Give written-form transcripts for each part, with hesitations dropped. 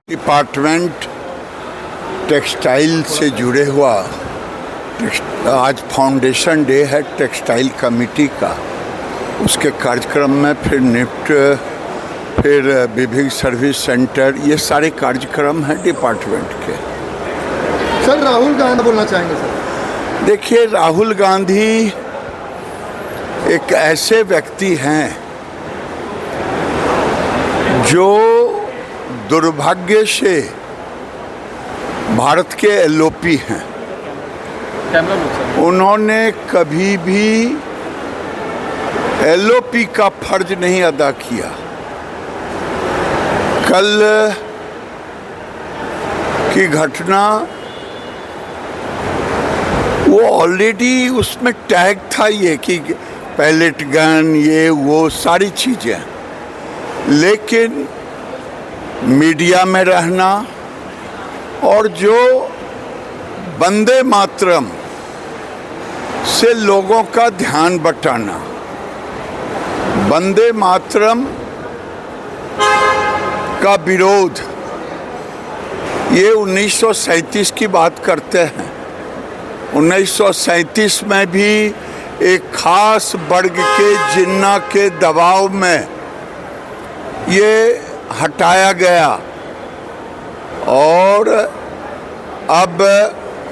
Department textile से जुड़े हुआ आज फाउंडेशन डे है टेक्सटाइल कमेटी का। उसके कार्यक्रम में फिर निफ्ट, फिर विभिन्न सर्विस सेंटर, ये सारे कार्यक्रम हैं डिपार्टमेंट के। सर, राहुल गांधी बोलना चाहेंगे सर? देखिए, राहुल गांधी एक ऐसे व्यक्ति हैं जो दुर्भाग्य से भारत के एलओपी हैं। उन्होंने कभी भी एलओपी का फर्ज नहीं अदा किया। कल की घटना वो ऑलरेडी उसमें टैग था ये कि पैलेट गन, ये वो सारी चीज़ें, लेकिन मीडिया में रहना और जो वंदे मातरम से लोगों का ध्यान बटाना, वंदे मातरम का विरोध, ये 1937 की बात करते हैं। 1937 में भी एक खास वर्ग के जिन्ना के दबाव में ये हटाया गया और अब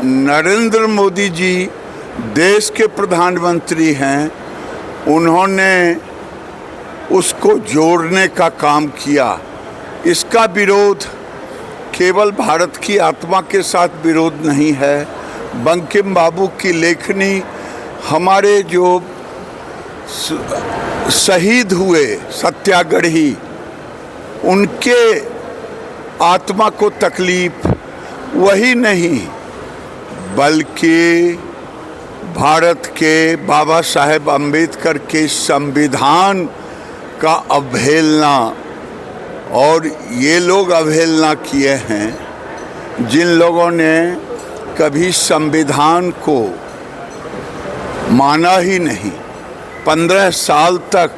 नरेंद्र मोदी जी देश के प्रधानमंत्री हैं। उन्होंने उसको जोड़ने का काम किया। इसका विरोध केवल भारत की आत्मा के साथ विरोध नहीं है। बंकिम बाबू की लेखनी, हमारे जो शहीद हुए सत्याग्रही, उनके आत्मा को तकलीफ वही नहीं बल्कि भारत के बाबा साहेब अम्बेडकर के संविधान का अवहेलना, और ये लोग अवहेलना किए हैं जिन लोगों ने कभी संविधान को माना ही नहीं। 15 साल तक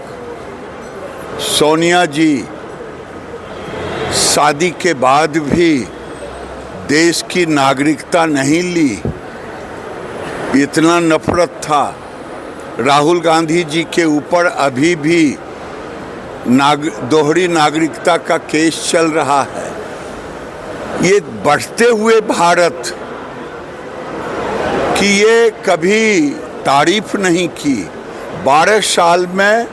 सोनिया जी शादी के बाद भी देश की नागरिकता नहीं ली। इतना नफरत था। राहुल गांधी जी के ऊपर अभी भी दोहरी नागरिकता का केस चल रहा है। ये बढ़ते हुए भारत की ये कभी तारीफ नहीं की। 12 साल में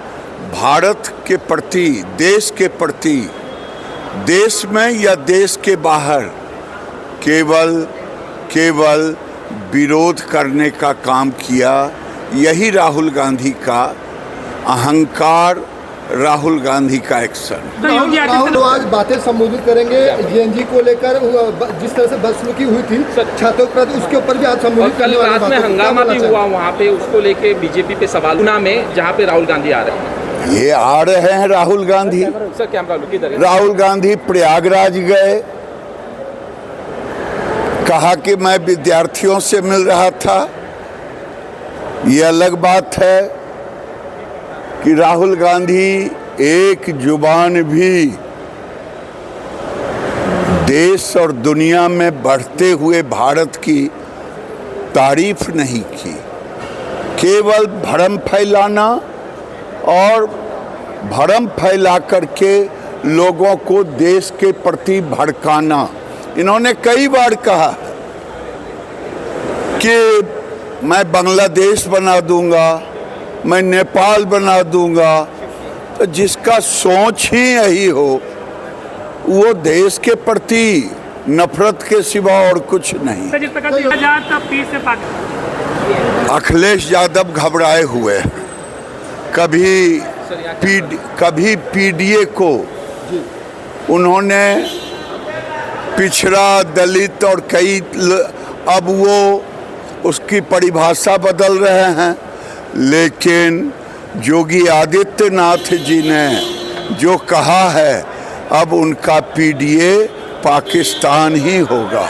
भारत के प्रति, देश के प्रति, देश में या देश के बाहर केवल विरोध करने का काम किया। यही राहुल गांधी का अहंकार, राहुल गांधी का एक्शन। राहुल आज बातें संबोधित करेंगे जेएनजी को लेकर, जिस तरह से बदसलूकी हुई थी छात्रों पर, उसके ऊपर भी आज संबोधित करने वाले। कल रात में हंगामा भी हुआ वहाँ पे, उसको लेके बीजेपी पे सवाल में, जहाँ पे राहुल गांधी आ रहे हैं। ये आ रहे हैं Rahul Gandhi. Sir, camera look इधर है। राहुल गांधी प्रयागराज गए, कहा कि मैं विद्यार्थियों से मिल रहा था। ये अलग बात है कि राहुल गांधी एक जुबान भी देश और दुनिया में बढ़ते हुए भारत की तारीफ नहीं की। केवल भ्रम फैलाना और भ्रम फैला करके लोगों को देश के प्रति भड़काना। इन्होंने कई बार कहा कि मैं बांग्लादेश बना दूंगा, मैं नेपाल बना दूंगा। तो जिसका सोच ही यही हो, वो देश के प्रति नफरत के सिवा और कुछ नहीं। अखिलेश यादव घबराए हुए, कभी पीडीए को उन्होंने पिछड़ा, दलित और कई, अब वो उसकी परिभाषा बदल रहे हैं। लेकिन योगी आदित्यनाथ जी ने जो कहा है, अब उनका पीडीए पाकिस्तान ही होगा।